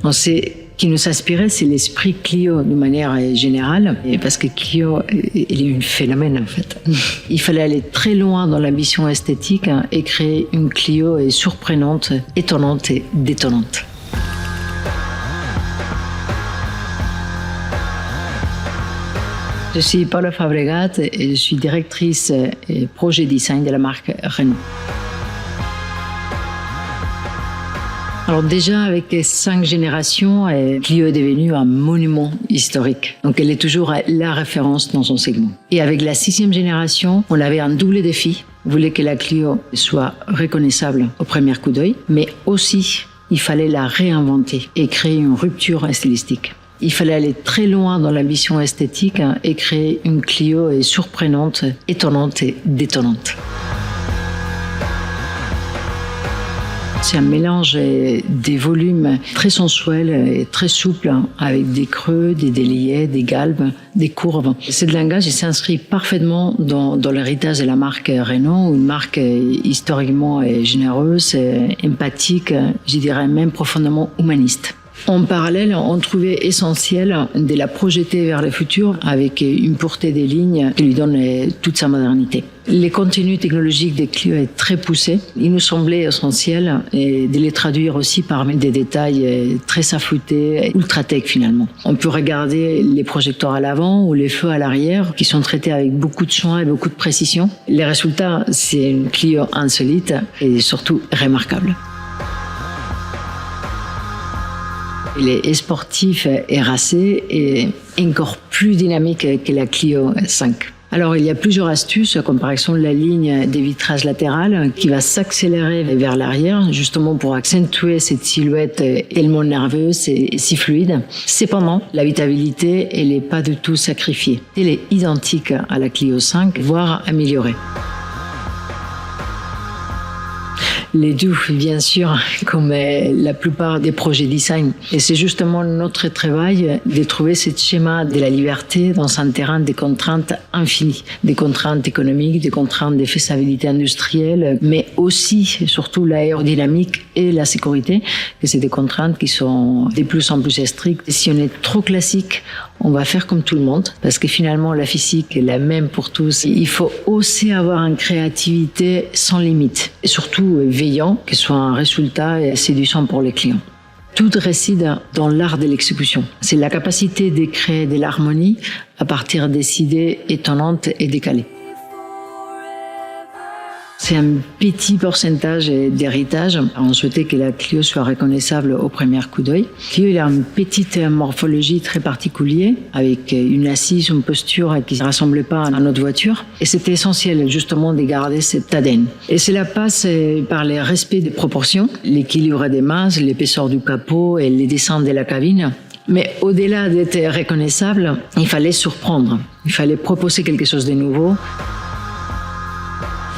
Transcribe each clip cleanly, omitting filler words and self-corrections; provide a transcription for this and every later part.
On sait qui nous inspirait, c'est l'esprit Clio de manière générale, et parce que Clio, il est un phénomène en fait. Il fallait aller très loin dans l'ambition esthétique et créer une Clio surprenante, étonnante et détonnante. Je suis Paula Fabregat et je suis directrice et projet design de la marque Renault. Alors déjà, avec 5 générations, Clio est devenue un monument historique. Donc elle est toujours la référence dans son segment. Et avec la 6e génération, on avait un double défi. On voulait que la Clio soit reconnaissable au premier coup d'œil, mais aussi, il fallait la réinventer et créer une rupture stylistique. Il fallait aller très loin dans l'ambition esthétique et créer une Clio surprenante, étonnante et détonnante. C'est un mélange des volumes très sensuels et très souples, avec des creux, des déliés, des galbes, des courbes. Cette langage s'inscrit parfaitement dans l'héritage de la marque Renault, une marque historiquement généreuse, empathique, je dirais même profondément humaniste. En parallèle, on trouvait essentiel de la projeter vers le futur avec une pureté des lignes qui lui donne toute sa modernité. Les contenus technologiques des Clio est très poussés. Il nous semblait essentiel de les traduire aussi par des détails très affûtés, ultra-tech finalement. On peut regarder les projecteurs à l'avant ou les feux à l'arrière qui sont traités avec beaucoup de soin et beaucoup de précision. Les résultats, c'est une Clio insolite et surtout remarquable. Il est sportif et racé et encore plus dynamique que la Clio 5. Alors, il y a plusieurs astuces, comme par exemple la ligne des vitrages latérales qui va s'accélérer vers l'arrière, justement pour accentuer cette silhouette tellement nerveuse et si fluide. Cependant, l'habitabilité, elle n'est pas du tout sacrifiée. Elle est identique à la Clio 5, voire améliorée. Les deux, bien sûr, comme la plupart des projets design. Et c'est justement notre travail de trouver ce schéma de la liberté dans un terrain de contraintes infinies. Des contraintes économiques, des contraintes de faisabilité industrielle, mais aussi, et surtout, l'aérodynamique et la sécurité, que c'est des contraintes qui sont de plus en plus strictes. Et si on est trop classique, on va faire comme tout le monde, parce que finalement, la physique est la même pour tous. Il faut aussi avoir une créativité sans limite, et surtout veillant, que ce soit un résultat séduisant pour les clients. Tout réside dans l'art de l'exécution. C'est la capacité de créer de l'harmonie à partir des idées étonnantes et décalées. C'est un petit pourcentage d'héritage. On souhaitait que la Clio soit reconnaissable au premier coup d'œil. Clio, il a une petite morphologie très particulière, avec une assise, une posture qui ne ressemble pas à notre voiture. Et c'était essentiel, justement, de garder cet ADN. Et cela passe par le respect des proportions, l'équilibre des masses, l'épaisseur du capot et les dessins de la cabine. Mais au-delà d'être reconnaissable, il fallait surprendre. Il fallait proposer quelque chose de nouveau.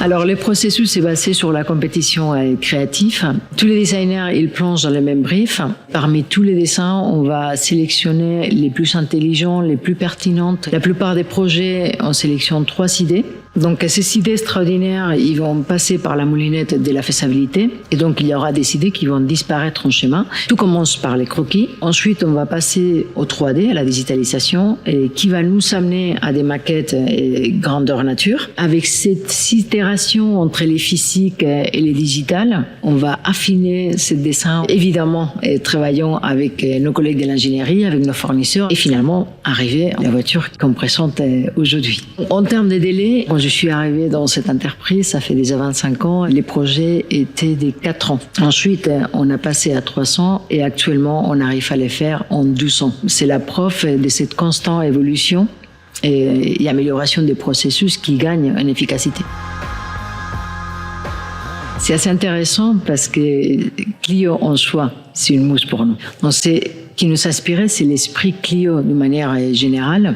Alors, le processus est basé sur la compétition créative. Tous les designers, ils plongent dans le même brief. Parmi tous les dessins, on va sélectionner les plus intelligents, les plus pertinentes. La plupart des projets, on sélectionne 3 idées. Donc, ces idées extraordinaires, ils vont passer par la moulinette de la faisabilité. Et donc, il y aura des idées qui vont disparaître en schéma. Tout commence par les croquis. Ensuite, on va passer au 3D, à la digitalisation, et qui va nous amener à des maquettes grandeur nature. Avec cette itération entre les physiques et les digitales, on va affiner ces dessins, évidemment, travaillant avec nos collègues de l'ingénierie, avec nos fournisseurs, et finalement, arriver à la voiture qu'on présente aujourd'hui. En termes de délai, quand je suis arrivée dans cette entreprise, ça fait déjà 25 ans, les projets étaient de 4 ans. Ensuite, on a passé à 300 et actuellement, on arrive à les faire en 12 ans. C'est la preuve de cette constante évolution et amélioration des processus qui gagnent en efficacité. C'est assez intéressant parce que Clio en soi, c'est une mousse pour nous. On sait qui nous inspirait, c'est l'esprit Clio de manière générale.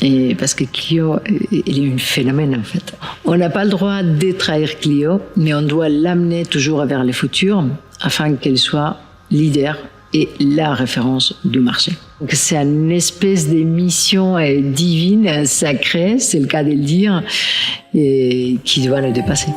Et parce que Clio, il est un phénomène en fait. On n'a pas le droit de trahir Clio, mais on doit l'amener toujours vers le futur afin qu'elle soit leader et la référence du marché. Donc c'est une espèce de mission divine, sacrée, c'est le cas de le dire, et qui doit le dépasser.